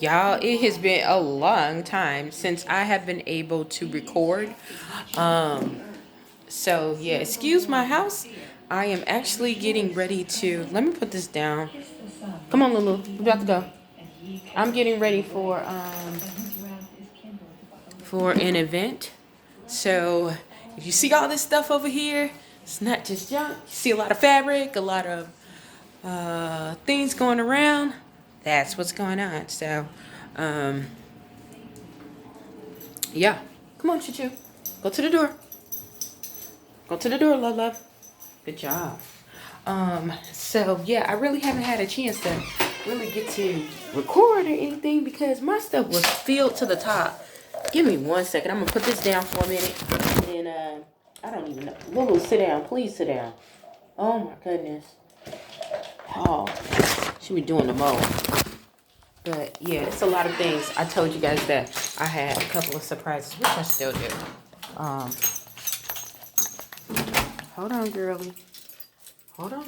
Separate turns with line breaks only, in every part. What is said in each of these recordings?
Y'all, it has been a long time since I have been able to record. Um, so yeah, excuse my house. I am actually getting ready to. Let me put this down. Come on, Lulu. We're about to go. I'm getting ready for an event. So if you see all this stuff over here, it's not just junk. You see a lot of fabric, a lot of things going around. That's what's going on. So, um, yeah. Come on, Choo Choo. Go to the door. Go to the door, love, love. Good job. So yeah, I really haven't had a chance to really get to record or anything because my stuff was filled to the top. Give me 1 second. I'm gonna put this down for a minute. And I don't even know. Lulu, sit down. Please sit down. Oh my goodness. Oh, she be doing the most. But yeah, it's a lot of things. I told you guys that I had a couple of surprises, which I still do. Um, hold on, girlie. Hold on.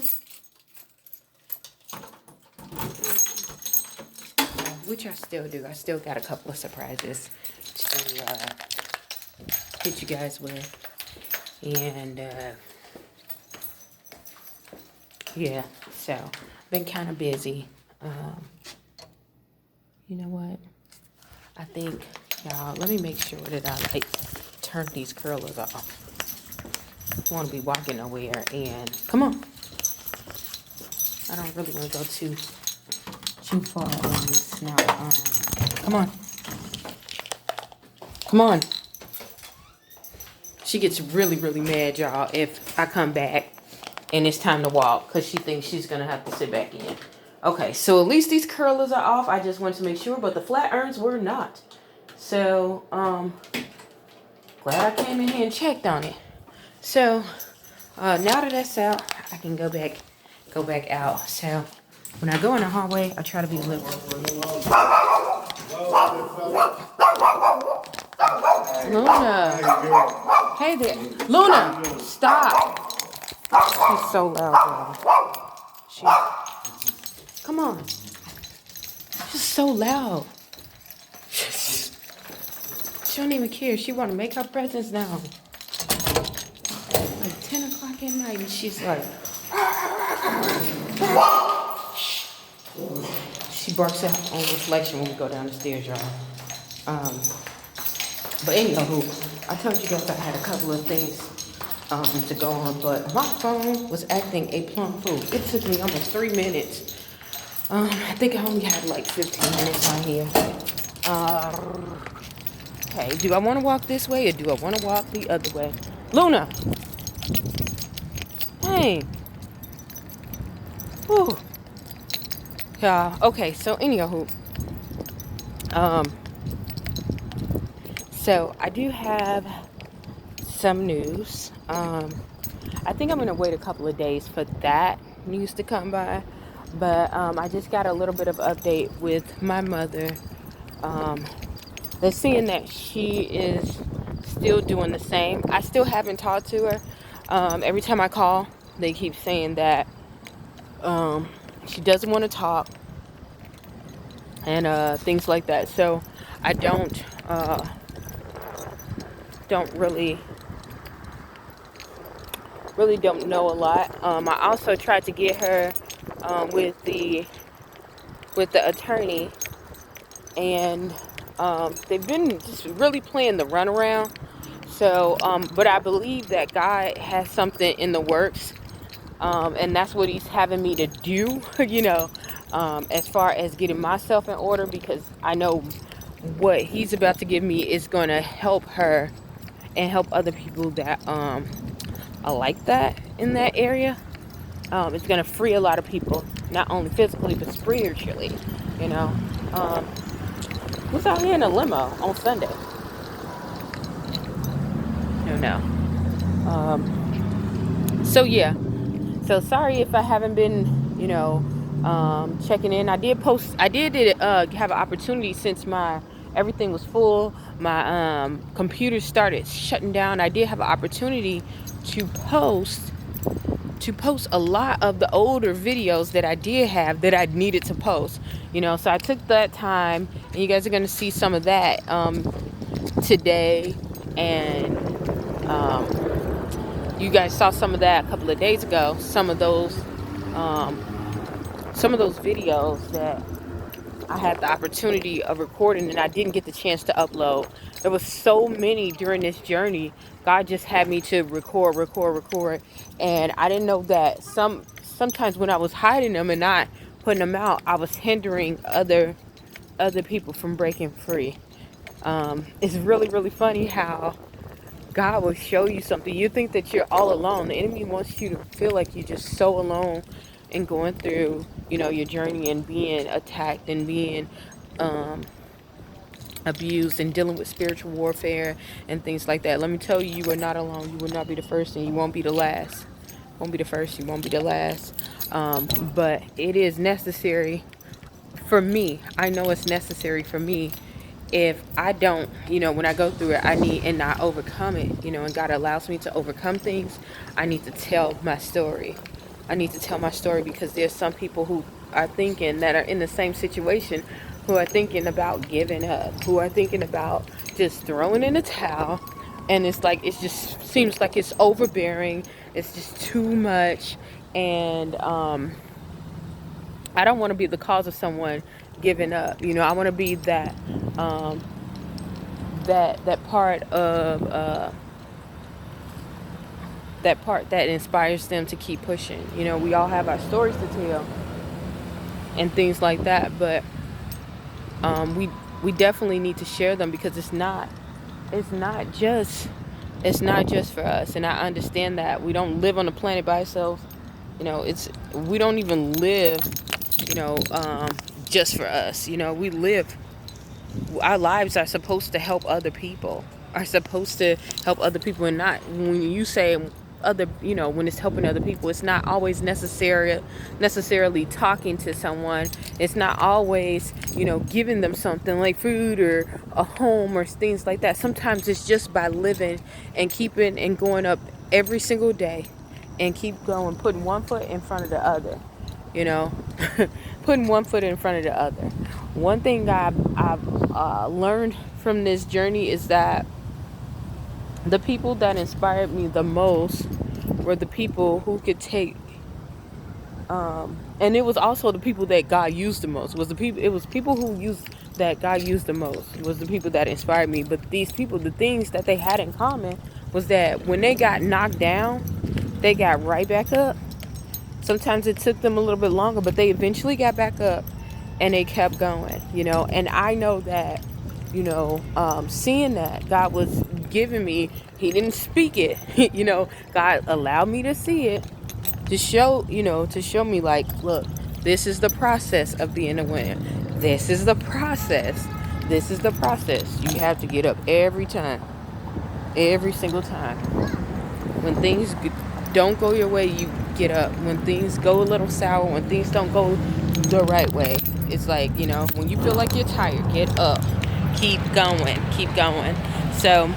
Which I still do. I still got a couple of surprises to hit you guys with. And yeah, so been kind of busy. You know what? I think, y'all, let me make sure that I turn these curlers off. I want to be walking nowhere. And come on. I don't really want to go too far on this now. Come on. Come on. She gets really, really mad, y'all, if I come back and it's time to walk because she thinks she's going to have to sit back in. Okay, so at least these curlers are off. I just wanted to make sure, but the flat irons were not. So, glad I came in here and checked on it. So, now that that's out, I can go back out. So, when I go in the hallway, I try to be little. Luna. Hey there. Luna, stop. She's so loud, girl. Come on. She's so loud. She don't even care. She want to make her presence now. Like 10 o'clock at night, and she's like... She barks out on reflection when we go down the stairs, y'all. But anywho, I told you guys I had a couple of things to go on, but my phone was acting a plumb fool. It took me almost 3 minutes. I think I only had like 15 minutes on here. Okay, do I want to walk this way or do I want to walk the other way? Luna! Hey! Whew. Yeah, okay, so anywho. So I do have some news. I think I'm going to wait a couple of days for that news to come by. But I just got a little bit of update with my mother. They're seeing that she is still doing the same. I still haven't talked to her. Every time I call, they keep saying that she doesn't want to talk and things like that. So I don't really don't know a lot. I also tried to get her with the attorney, and they've been just really playing the runaround. So, but I believe that God has something in the works, and that's what He's having me to do. You know, as far as getting myself in order, because I know what He's about to give me is going to help her and help other people that are like that in that area. It's going to free a lot of people, not only physically, but spiritually, you know. Who's out here in a limo on Sunday? No. So, yeah. So, sorry if I haven't been, you know, checking in. I did have an opportunity since everything was full. My computer started shutting down. I did have an opportunity to post to post a lot of the older videos that I did have that I needed to post. So I took that time, and you guys are going to see some of that today, and you guys saw some of that a couple of days ago. Some of those videos that I had the opportunity of recording and I didn't get the chance to upload. There was so many during this journey. God just had me to record, and I didn't know that sometimes when I was hiding them and not putting them out, I was hindering other people from breaking free. It's really, really funny how God will show you something. You think that you're all alone. The enemy wants you to feel like you're just so alone and going through, your journey and being attacked and being abused and dealing with spiritual warfare and things like that. Let me tell you, you are not alone. You will not be the first, and you won't be the last. Won't be the first, you won't be the last. But it is necessary for me. I know it's necessary for me. If I don't, when I go through it, and I overcome it, and God allows me to overcome things, I need to tell my story. I need to tell my story because there's some people who are thinking, that are in the same situation, who are thinking about giving up, who are thinking about just throwing in the towel. And it's like, it just seems like it's overbearing. It's just too much. And I don't want to be the cause of someone giving up. I want to be that that part of that part that inspires them to keep pushing. We all have our stories to tell and things like that, but we definitely need to share them because it's not just for us. And I understand that we don't live on the planet by ourselves. We don't even live just for us. We live, our lives are supposed to help other people, and not, when you say other, when it's helping other people, it's not always necessarily talking to someone. It's not always, giving them something like food or a home or things like that. Sometimes it's just by living and keeping and going up every single day and keep going, putting one foot in front of the other, putting one foot in front of the other. One thing I've learned from this journey is that the people that inspired me the most were the people who could take, and it was also the people that God used the most. It was people that God used the most. It was the people that inspired me. But these people, the things that they had in common was that when they got knocked down, they got right back up. Sometimes it took them a little bit longer, but they eventually got back up and they kept going, And I know that, seeing that God was giving me, He didn't speak it, God allowed me to see it to show me, like, look, this is the process of being a winner. This is the process. You have to get up every time, every single time. When things don't go your way, you get up. When things go a little sour, when things don't go the right way, it's like, when you feel like you're tired, get up, keep going. So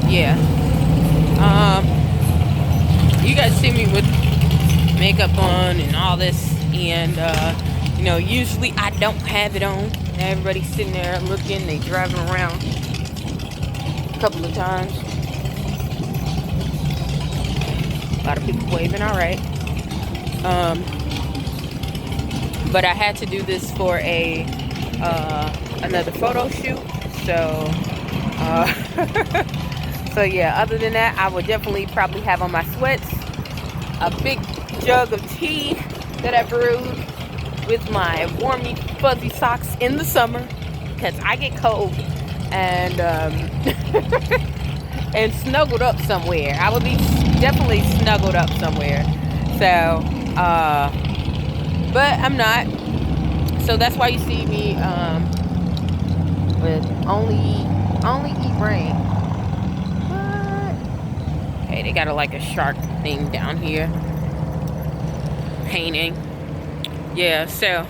yeah, you guys see me with makeup on and all this, and usually I don't have it on. Everybody's sitting there looking, they driving around a couple of times. A lot of people waving, all right. But I had to do this for another photo shoot. So so yeah, other than that, I would definitely probably have on my sweats, a big jug of tea that I brewed with my warmy fuzzy socks in the summer because I get cold, and and snuggled up somewhere. I would be definitely snuggled up somewhere. So but I'm not. So that's why you see me with only eat rain. But okay, they got a shark thing down here painting. Yeah, so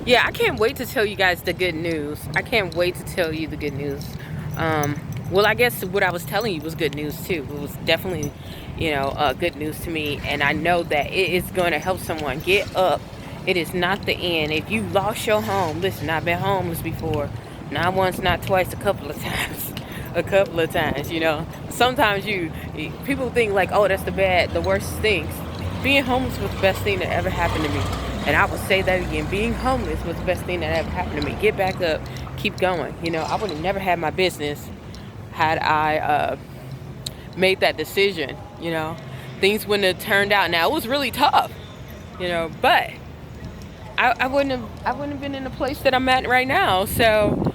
Yeah, I can't wait to tell you guys the good news. I can't wait to tell you the good news. Well, I guess what I was telling you was good news too. It was definitely, good news to me. And I know that it is going to help someone get up. It is not the end. If you lost your home, listen, I've been homeless before. Not once, not twice, a couple of times. A couple of times, Sometimes people think like, oh, that's the worst things. Being homeless was the best thing that ever happened to me. And I will say that again. Being homeless was the best thing that ever happened to me. Get back up, keep going. I would have never had my business had I made that decision. Things wouldn't have turned out. Now it was really tough, but I wouldn't have been in the place that I'm at right now. So,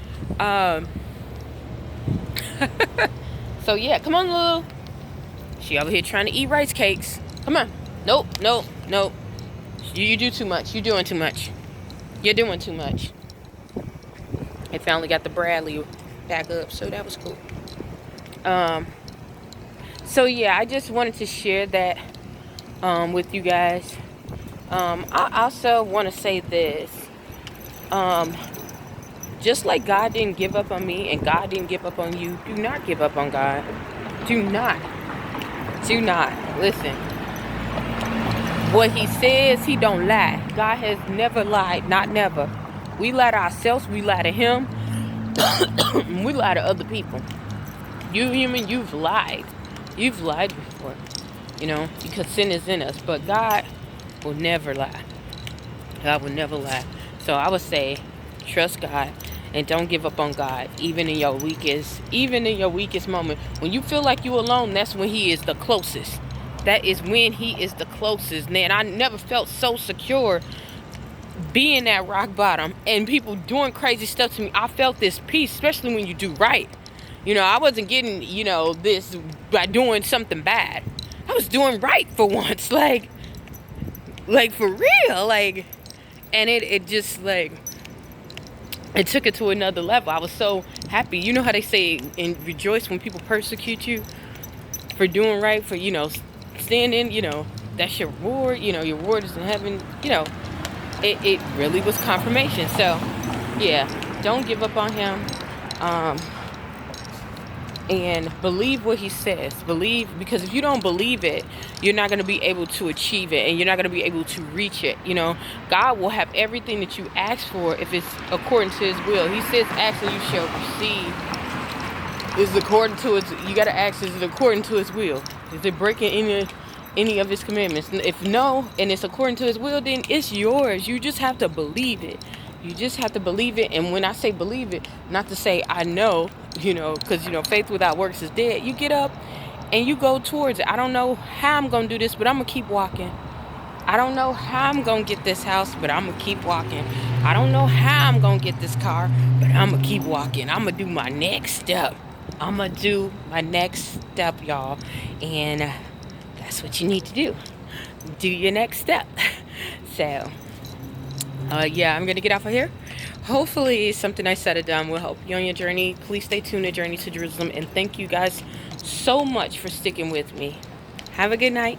so yeah, come on, Lulu. She over here trying to eat rice cakes. Come on. Nope. You do too much. You're doing too much. You're doing too much. I finally got the Bradley back up, so that was cool. So yeah, I just wanted to share that with you guys. I also want to say this. Just like God didn't give up on me and God didn't give up on you, do not give up on God. Do not. Listen. What he says, he don't lie. God has never lied, not never. We lie to ourselves, we lie to him, we lie to other people. You human, you've lied. You've lied before, because sin is in us. But God will never lie. God will never lie. So I would say, trust God and don't give up on God, even in your weakest moment. When you feel like you're alone, that's when he is the closest. That is when he is the closest. Man, I never felt so secure being at rock bottom and people doing crazy stuff to me. I felt this peace, especially when you do right. I wasn't getting, this by doing something bad. I was doing right for once. Like for real. And it just it took it to another level. I was so happy. You know how they say and rejoice when people persecute you for doing right, for, standing, that's your reward. Your reward is in heaven. It really was confirmation. So, yeah, don't give up on him. And believe what he says. Believe, because if you don't believe it, you're not going to be able to achieve it, and you're not going to be able to reach it. God will have everything that you ask for if it's according to his will. He says, ask and you shall receive. Is it according to his, you got to ask, is it according to his will? Is it breaking any of his commandments? If no, and it's according to his will, then it's yours. You just have to believe it. You just have to believe it. And when I say believe it, not to say I know, because, faith without works is dead. You get up and you go towards it. I don't know how I'm going to do this, but I'm going to keep walking. I don't know how I'm going to get this house, but I'm going to keep walking. I don't know how I'm going to get this car, but I'm going to keep walking. I'm going to do my next step. I'm going to do my next step, y'all. And that's what you need to do. Do your next step. So, yeah, I'm going to get off of here. Hopefully something I said or done will help you on your journey. Please stay tuned to Journey to Jerusalem. And thank you guys so much for sticking with me. Have a good night.